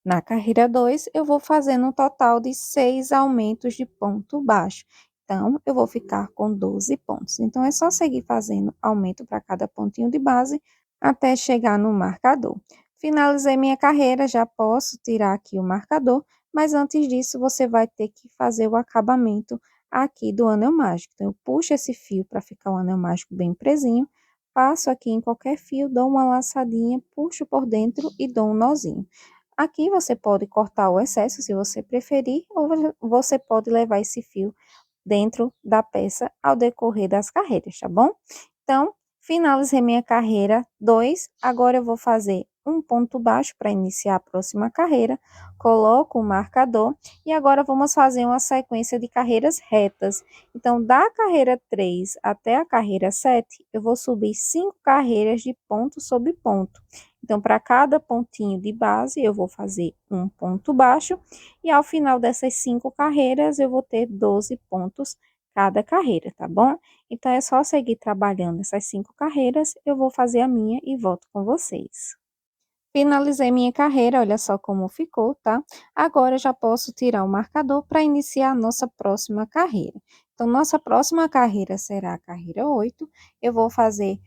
na carreira 2, eu vou fazendo um total de 6 aumentos de ponto baixo. Então, eu vou ficar com 12 pontos. Então, é só seguir fazendo aumento para cada pontinho de base até chegar no marcador. Finalizei minha carreira, já posso tirar aqui o marcador, mas antes disso, você vai ter que fazer o acabamento aqui do anel mágico. Então, eu puxo esse fio para ficar o anel mágico bem presinho, passo aqui em qualquer fio, dou uma laçadinha, puxo por dentro e dou um nozinho. Aqui você pode cortar o excesso, se você preferir, ou você pode levar esse fio dentro da peça ao decorrer das carreiras, tá bom? Então, finalizei minha carreira 2, agora eu vou fazer um ponto baixo para iniciar a próxima carreira, coloco o marcador e agora vamos fazer uma sequência de carreiras retas. Então, da carreira 3 até a carreira 7, eu vou subir 5 carreiras de ponto sobre ponto. Então, para cada pontinho de base, eu vou fazer um ponto baixo e ao final dessas 5 carreiras, eu vou ter 12 pontos cada carreira, tá bom? Então, é só seguir trabalhando essas 5 carreiras, eu vou fazer a minha e volto com vocês. Finalizei minha carreira, olha só como ficou, tá? Agora já posso tirar o marcador para iniciar a nossa próxima carreira. Então, nossa próxima carreira será a carreira 8. Eu vou fazer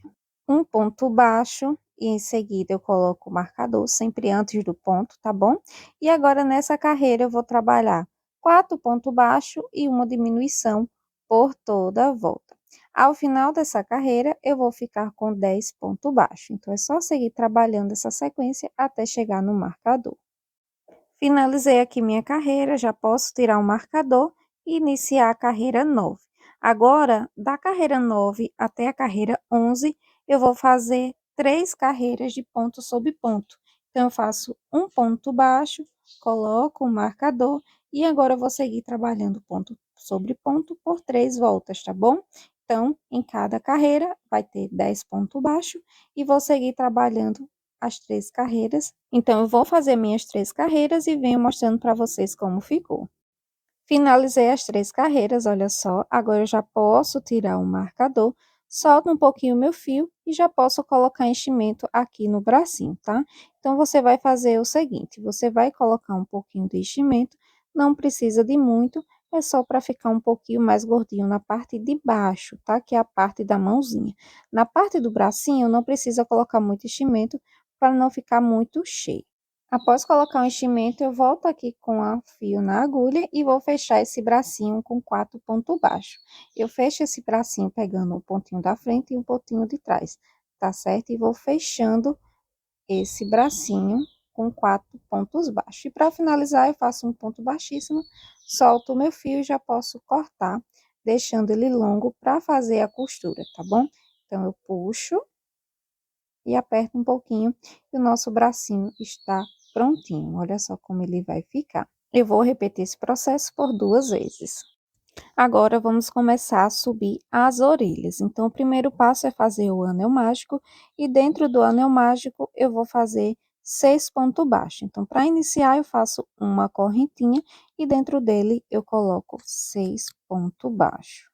um ponto baixo e em seguida eu coloco o marcador, sempre antes do ponto, tá bom? E agora nessa carreira eu vou trabalhar 4 pontos baixos e uma diminuição por toda a volta. Ao final dessa carreira, eu vou ficar com 10 pontos baixos. Então, é só seguir trabalhando essa sequência até chegar no marcador. Finalizei aqui minha carreira, já posso tirar o marcador e iniciar a carreira 9. Agora, da carreira 9 até a carreira 11, eu vou fazer 3 carreiras de ponto sobre ponto. Então, eu faço um ponto baixo, coloco o marcador e agora eu vou seguir trabalhando ponto sobre ponto por 3 voltas, tá bom? Então, em cada carreira vai ter 10 pontos baixos e vou seguir trabalhando as 3 carreiras. Então, eu vou fazer minhas 3 carreiras e venho mostrando para vocês como ficou. Finalizei as 3 carreiras, olha só. Agora eu já posso tirar o marcador, solto um pouquinho o meu fio e já posso colocar enchimento aqui no bracinho, tá? Então, você vai fazer o seguinte, você vai colocar um pouquinho de enchimento, não precisa de muito, é só para ficar um pouquinho mais gordinho na parte de baixo, tá? Que é a parte da mãozinha. Na parte do bracinho, não precisa colocar muito enchimento para não ficar muito cheio. Após colocar o enchimento, eu volto aqui com o fio na agulha e vou fechar esse bracinho com 4 pontos baixos. Eu fecho esse bracinho pegando um pontinho da frente e um pontinho de trás, tá certo? E vou fechando esse bracinho com 4 pontos baixos. E para finalizar, eu faço um ponto baixíssimo, solto o meu fio e já posso cortar, deixando ele longo para fazer a costura, tá bom? Então, eu puxo e aperto um pouquinho e o nosso bracinho está prontinho. Olha só como ele vai ficar. Eu vou repetir esse processo por 2 vezes. Agora, vamos começar a subir as orelhas. Então, o primeiro passo é fazer o anel mágico e dentro do anel mágico eu vou fazer 6 pontos baixos. Então, para iniciar, eu faço uma correntinha e dentro dele eu coloco 6 pontos baixos.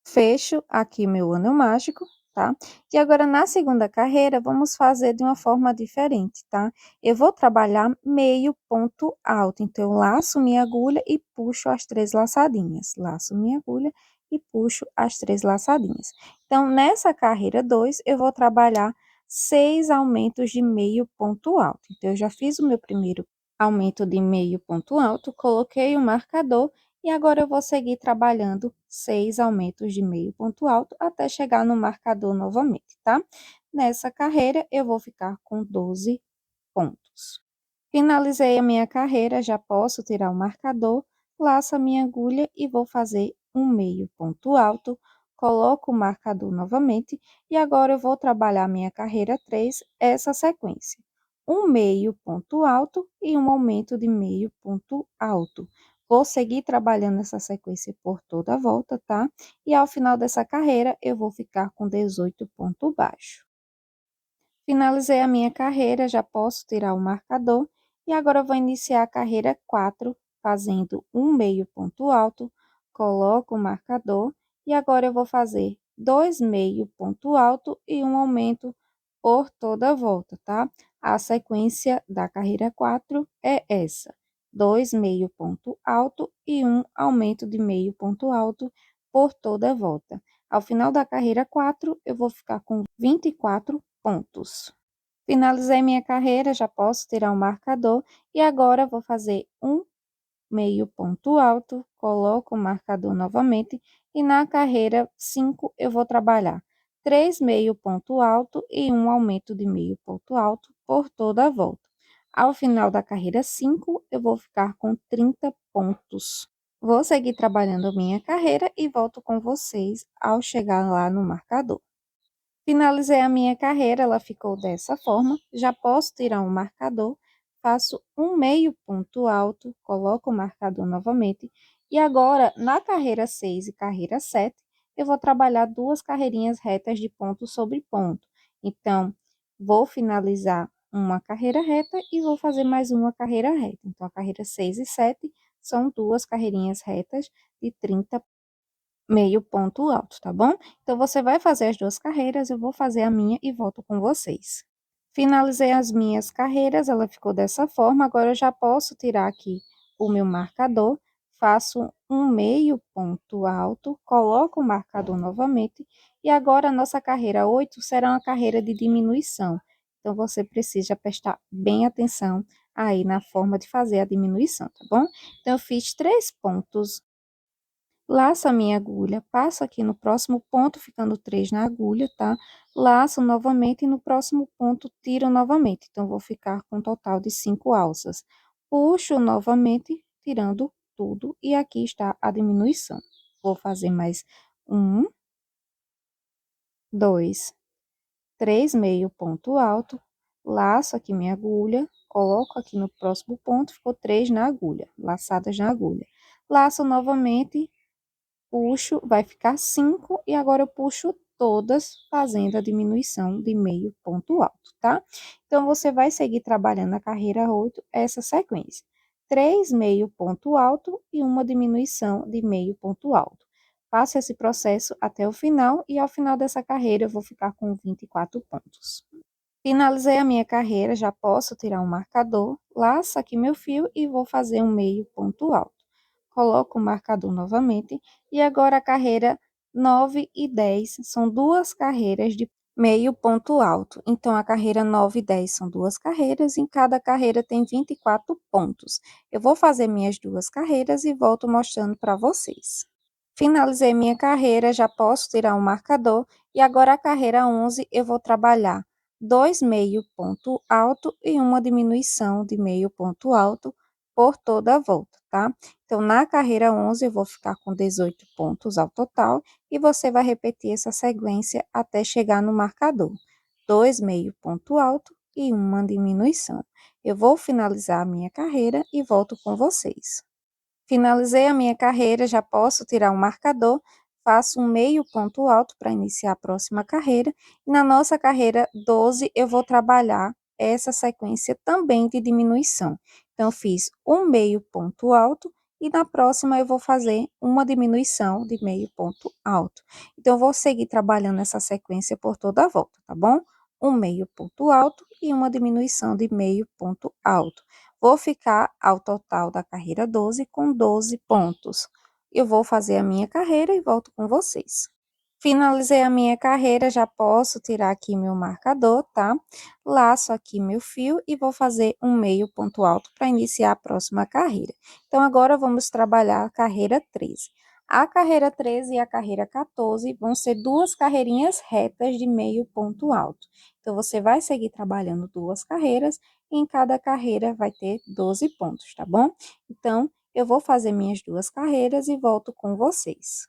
Fecho aqui meu anel mágico, tá? E agora, na segunda carreira, vamos fazer de uma forma diferente, tá? Eu vou trabalhar meio ponto alto. Então, eu laço minha agulha e puxo as 3 laçadinhas. Laço minha agulha e puxo as 3 laçadinhas. Então, nessa carreira 2, eu vou trabalhar 6 aumentos de meio ponto alto. Então, eu já fiz o meu primeiro aumento de meio ponto alto, coloquei o marcador e agora eu vou seguir trabalhando 6 aumentos de meio ponto alto até chegar no marcador novamente, tá? Nessa carreira, eu vou ficar com 12 pontos. Finalizei a minha carreira, já posso tirar o marcador, laço a minha agulha e vou fazer um meio ponto alto, coloco o marcador novamente e agora eu vou trabalhar minha carreira 3, essa sequência. Um meio ponto alto e um aumento de meio ponto alto. Vou seguir trabalhando essa sequência por toda a volta, tá? E ao final dessa carreira, eu vou ficar com 18 pontos baixos. Finalizei a minha carreira, já posso tirar o marcador e agora eu vou iniciar a carreira 4, fazendo um meio ponto alto, coloco o marcador e agora eu vou fazer 2 meio ponto alto e um aumento por toda a volta, tá? A sequência da carreira 4 é essa: 2 meio ponto alto e um aumento de meio ponto alto por toda a volta. Ao final da carreira 4, eu vou ficar com 24 pontos. Finalizei minha carreira, já posso tirar o marcador e agora vou fazer um meio ponto alto, coloco o marcador novamente e na carreira 5 eu vou trabalhar 3 meio ponto alto e um aumento de meio ponto alto por toda a volta. Ao final da carreira 5, eu vou ficar com 30 pontos. Vou seguir trabalhando a minha carreira e volto com vocês ao chegar lá no marcador. Finalizei a minha carreira, ela ficou dessa forma. Já posso tirar um marcador, faço um meio ponto alto, coloco o marcador novamente. E agora, na carreira 6 e carreira 7, eu vou trabalhar 2 carreirinhas retas de ponto sobre ponto. Então, vou finalizar uma carreira reta e vou fazer mais uma carreira reta. Então, a carreira 6 e 7 são duas carreirinhas retas de 30 meio ponto alto, tá bom? Então, você vai fazer as duas carreiras, eu vou fazer a minha e volto com vocês. Finalizei as minhas carreiras, ela ficou dessa forma. Agora, eu já posso tirar aqui o meu marcador, faço um meio ponto alto, coloco o marcador novamente, e agora a nossa carreira 8 será uma carreira de diminuição. Então, você precisa prestar bem atenção aí na forma de fazer a diminuição, tá bom? Então, eu fiz 3 pontos. Laço a minha agulha, passo aqui no próximo ponto, ficando 3 na agulha, tá? Laço novamente e no próximo ponto tiro novamente. Então, vou ficar com um total de 5 alças. Puxo novamente, tirando tudo, e aqui está a diminuição. Vou fazer mais 1, 2, 3 meio ponto alto, laço aqui minha agulha, coloco aqui no próximo ponto, ficou 3 na agulha, laçadas na agulha. Laço novamente, puxo, vai ficar 5, e agora eu puxo todas, fazendo a diminuição de meio ponto alto, tá? Então, você vai seguir trabalhando a carreira 8, essa sequência. 3 meio ponto alto e uma diminuição de meio ponto alto. Faço esse processo até o final, e ao final dessa carreira eu vou ficar com 24 pontos. Finalizei a minha carreira, já posso tirar um marcador, laço aqui meu fio e vou fazer um meio ponto alto. Coloco o marcador novamente, e agora a carreira 9 e 10 são duas carreiras de meio ponto alto. Então, a carreira 9 e 10 são duas carreiras, em cada carreira tem 24 pontos. Eu vou fazer minhas duas carreiras e volto mostrando para vocês. Finalizei minha carreira, já posso tirar um marcador, e agora a carreira 11 eu vou trabalhar 2 meio ponto alto e uma diminuição de meio ponto alto por toda a volta, tá? Então, na carreira 11 eu vou ficar com 18 pontos ao total, e você vai repetir essa sequência até chegar no marcador. 2 meio ponto alto e uma diminuição. Eu vou finalizar a minha carreira e volto com vocês. Finalizei a minha carreira, já posso tirar um marcador, faço um meio ponto alto para iniciar a próxima carreira, e na nossa carreira 12 eu vou trabalhar essa sequência também de diminuição. Então, fiz um meio ponto alto, e na próxima eu vou fazer uma diminuição de meio ponto alto. Então, eu vou seguir trabalhando essa sequência por toda a volta, tá bom? Um meio ponto alto e uma diminuição de meio ponto alto. Vou ficar ao total da carreira 12 com 12 pontos. Eu vou fazer a minha carreira e volto com vocês. Finalizei a minha carreira, já posso tirar aqui meu marcador, tá? Laço aqui meu fio e vou fazer um meio ponto alto para iniciar a próxima carreira. Então, agora vamos trabalhar a carreira 13. A carreira 13 e a carreira 14 vão ser duas carreirinhas retas de meio ponto alto. Então, você vai seguir trabalhando duas carreiras, e em cada carreira vai ter 12 pontos, tá bom? Então, eu vou fazer minhas duas carreiras e volto com vocês.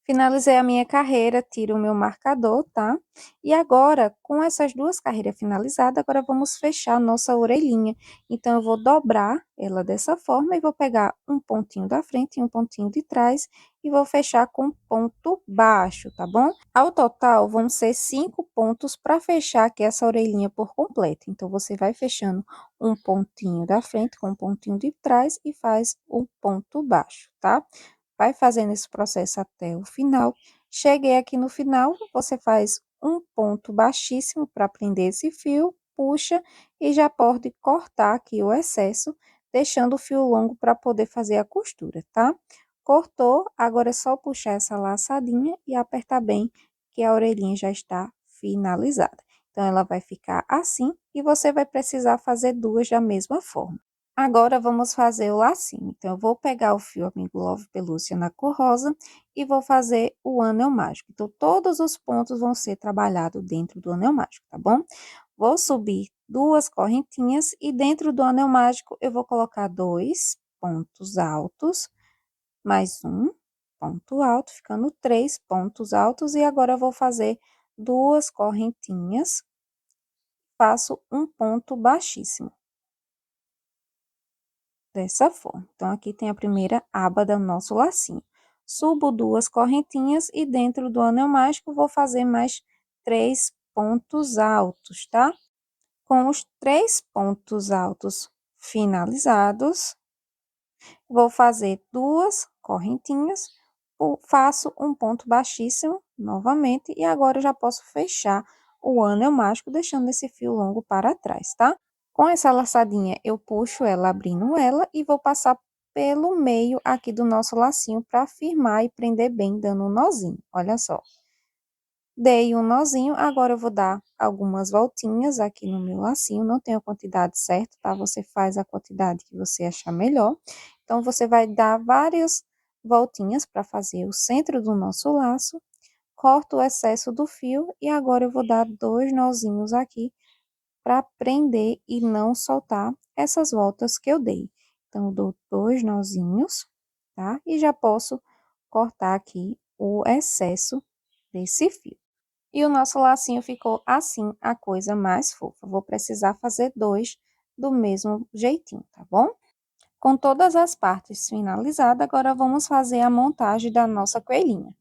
Finalizei a minha carreira, tiro o meu marcador, tá? E agora, com essas duas carreiras finalizadas, agora vamos fechar a nossa orelhinha. Então, eu vou dobrar ela dessa forma e vou pegar um pontinho da frente e um pontinho de trás e vou fechar com ponto baixo, tá bom? Ao total, vão ser 5 pontos para fechar aqui essa orelhinha por completo. Então, você vai fechando um pontinho da frente com um pontinho de trás e faz um ponto baixo, tá? Vai fazendo esse processo até o final. Cheguei aqui no final, você faz um ponto baixíssimo para prender esse fio, puxa e já pode cortar aqui o excesso, deixando o fio longo para poder fazer a costura, tá? Cortou, agora é só puxar essa laçadinha e apertar bem, que a orelhinha já está finalizada. Então, ela vai ficar assim, e você vai precisar fazer duas da mesma forma. Agora, vamos fazer o lacinho. Então, eu vou pegar o fio Amigo Love Pelúcia na cor rosa e vou fazer o anel mágico. Então, todos os pontos vão ser trabalhados dentro do anel mágico, tá bom? Vou subir duas correntinhas e dentro do anel mágico eu vou colocar 2 pontos altos, mais um ponto alto, ficando 3 pontos altos. E agora eu vou fazer duas correntinhas, faço um ponto baixíssimo. Dessa forma. Então, aqui tem a primeira aba do nosso lacinho. Subo duas correntinhas e dentro do anel mágico vou fazer mais 3 pontos altos, tá? Com os 3 pontos altos finalizados, vou fazer 2 correntinhas, faço um ponto baixíssimo novamente, e agora eu já posso fechar o anel mágico, deixando esse fio longo para trás, tá? Com essa laçadinha, eu puxo ela, abrindo ela, e vou passar pelo meio aqui do nosso lacinho para firmar e prender bem, dando um nozinho, olha só. Dei um nozinho, agora eu vou dar algumas voltinhas aqui no meu lacinho, não tenho a quantidade certa, tá? Você faz a quantidade que você achar melhor. Então, você vai dar várias voltinhas para fazer o centro do nosso laço, corto o excesso do fio e agora eu vou dar 2 nozinhos aqui para prender e não soltar essas voltas que eu dei. Então, eu dou 2 nozinhos, tá? E já posso cortar aqui o excesso desse fio. E o nosso lacinho ficou assim, a coisa mais fofa. Vou precisar fazer 2 do mesmo jeitinho, tá bom? Com todas as partes finalizadas, agora vamos fazer a montagem da nossa coelhinha.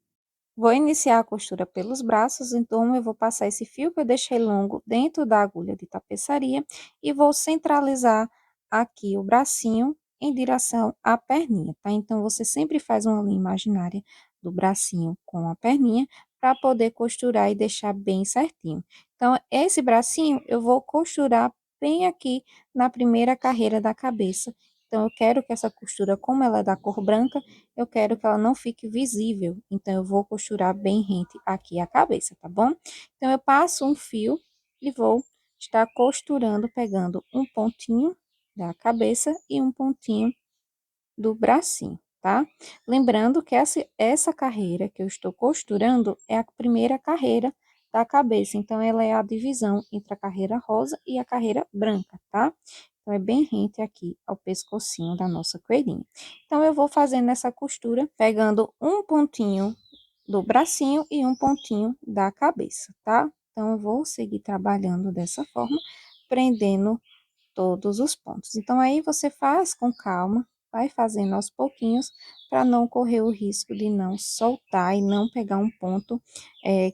Vou iniciar a costura pelos braços, então eu vou passar esse fio que eu deixei longo dentro da agulha de tapeçaria e vou centralizar aqui o bracinho em direção à perninha, tá? Então, você sempre faz uma linha imaginária do bracinho com a perninha para poder costurar e deixar bem certinho. Então, esse bracinho eu vou costurar bem aqui na primeira carreira da cabeça. Então, eu quero que essa costura, como ela é da cor branca, eu quero que ela não fique visível, então eu vou costurar bem rente aqui a cabeça, tá bom? Então, eu passo um fio e vou estar costurando, pegando um pontinho da cabeça e um pontinho do bracinho, tá? Lembrando que essa carreira que eu estou costurando é a primeira carreira da cabeça, então ela é a divisão entre a carreira rosa e a carreira branca, tá? Então, é bem rente aqui ao pescocinho da nossa coelhinha. Então, eu vou fazendo essa costura, pegando um pontinho do bracinho e um pontinho da cabeça, tá? Então, eu vou seguir trabalhando dessa forma, prendendo todos os pontos. Então, aí você faz com calma, vai fazendo aos pouquinhos, para não correr o risco de não soltar e não pegar um ponto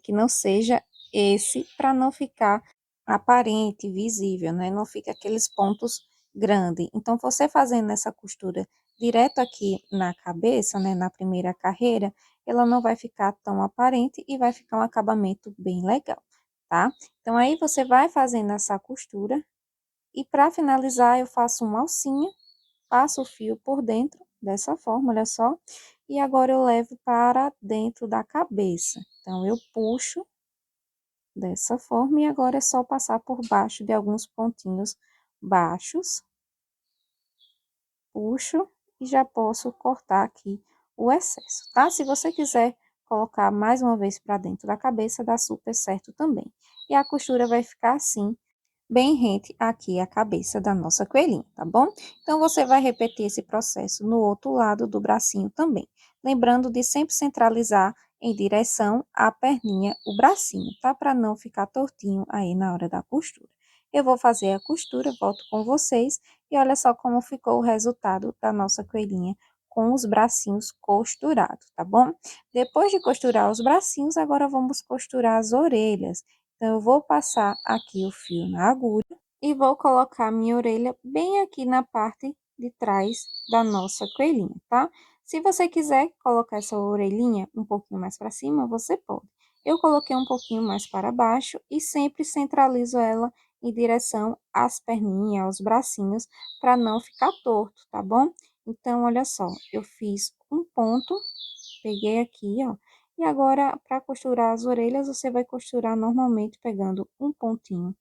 que não seja esse, para não ficar aparente, visível, né? Não fica aqueles pontos grandes. Então, você fazendo essa costura direto aqui na cabeça, né, na primeira carreira, ela não vai ficar tão aparente e vai ficar um acabamento bem legal, tá? Então, aí você vai fazendo essa costura e para finalizar, eu faço uma alcinha, passo o fio por dentro, dessa forma, olha só. E agora eu levo para dentro da cabeça. Então, eu puxo dessa forma e agora é só passar por baixo de alguns pontinhos baixos. Puxo e já posso cortar aqui o excesso, tá? Se você quiser colocar mais uma vez para dentro da cabeça, dá super certo também. E a costura vai ficar assim, bem rente aqui a cabeça da nossa coelhinha, tá bom? Então, você vai repetir esse processo no outro lado do bracinho também. Lembrando de sempre centralizar em direção à perninha o bracinho, tá? Para não ficar tortinho aí na hora da costura. Eu vou fazer a costura, volto com vocês e olha só como ficou o resultado da nossa coelhinha com os bracinhos costurados, tá bom? Depois de costurar os bracinhos, agora vamos costurar as orelhas. Então, eu vou passar aqui o fio na agulha e vou colocar minha orelha bem aqui na parte de trás da nossa coelhinha, tá? Se você quiser colocar essa orelhinha um pouquinho mais para cima, você pode. Eu coloquei um pouquinho mais para baixo e sempre centralizo ela em direção às perninhas, aos bracinhos, para não ficar torto, tá bom? Então, olha só, eu fiz um ponto, peguei aqui, ó, e agora, para costurar as orelhas, você vai costurar normalmente pegando um pontinho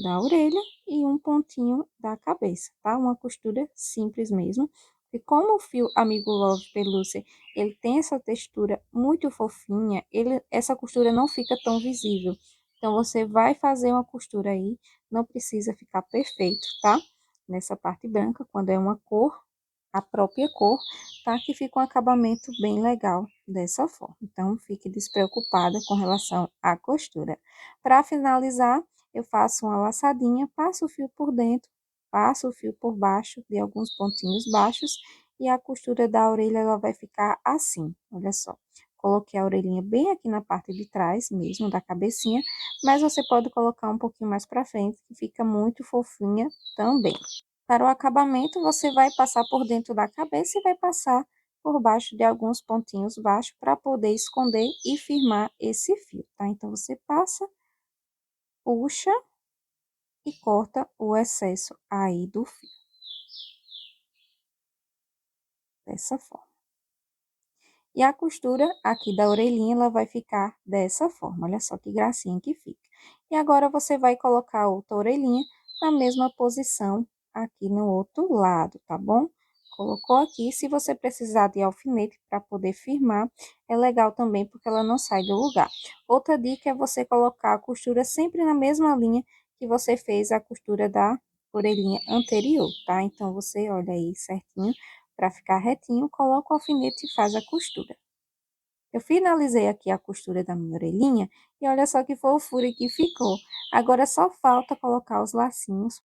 da orelha e um pontinho da cabeça, tá? Uma costura simples mesmo. E como o fio Amigo Love Pelúcia, ele tem essa textura muito fofinha, essa costura não fica tão visível. Então, você vai fazer uma costura aí, não precisa ficar perfeito, tá? Nessa parte branca, quando é uma cor, a própria cor, tá? Que fica um acabamento bem legal dessa forma. Então, fique despreocupada com relação à costura. Para finalizar, eu faço uma laçadinha, passo o fio por dentro, passo o fio por baixo de alguns pontinhos baixos e a costura da orelha ela vai ficar assim, olha só. Coloquei a orelhinha bem aqui na parte de trás mesmo da cabecinha, mas você pode colocar um pouquinho mais para frente, que fica muito fofinha também. Para o acabamento, você vai passar por dentro da cabeça e vai passar por baixo de alguns pontinhos baixos para poder esconder e firmar esse fio, tá? Então, você passa, puxa e corta o excesso aí do fio. Dessa forma. E a costura aqui da orelhinha, ela vai ficar dessa forma, olha só que gracinha que fica. E agora, você vai colocar a outra orelhinha na mesma posição aqui no outro lado, tá bom? Colocou aqui, se você precisar de alfinete para poder firmar, é legal também, porque ela não sai do lugar. Outra dica é você colocar a costura sempre na mesma linha que você fez a costura da orelhinha anterior, tá? Então, você olha aí certinho, para ficar retinho, coloca o alfinete e faz a costura. Eu finalizei aqui a costura da minha orelhinha e olha só que fofura que ficou. Agora só falta colocar os lacinhos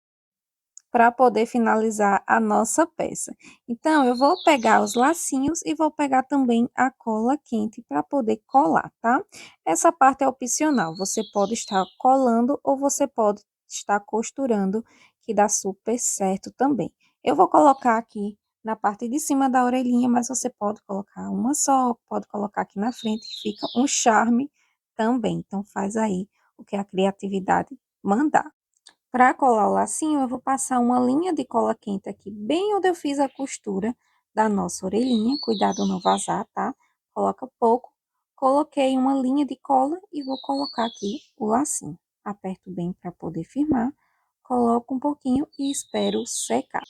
para poder finalizar a nossa peça. Então, eu vou pegar os lacinhos e vou pegar também a cola quente para poder colar, tá? Essa parte é opcional, você pode estar colando ou você pode estar costurando, que dá super certo também. Eu vou colocar aqui na parte de cima da orelhinha, mas você pode colocar uma só, pode colocar aqui na frente, que fica um charme também. Então, faz aí o que a criatividade mandar. Para colar o lacinho, eu vou passar uma linha de cola quente aqui, bem onde eu fiz a costura da nossa orelhinha. Cuidado não vazar, tá? Coloca pouco. Coloquei uma linha de cola e vou colocar aqui o lacinho. Aperto bem para poder firmar. Coloco um pouquinho e espero secar.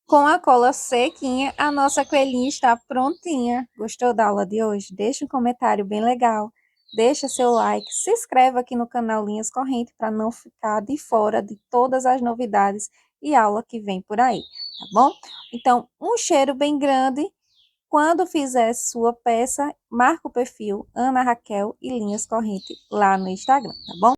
Com a cola sequinha, a nossa coelhinha está prontinha. Gostou da aula de hoje? Deixa um comentário bem legal. Deixa seu like, se inscreva aqui no canal Linhas Correntes para não ficar de fora de todas as novidades e aula que vem por aí, tá bom? Então, um cheiro bem grande. Quando fizer sua peça, marca o perfil Ana Raquel e Linhas Correntes lá no Instagram, tá bom?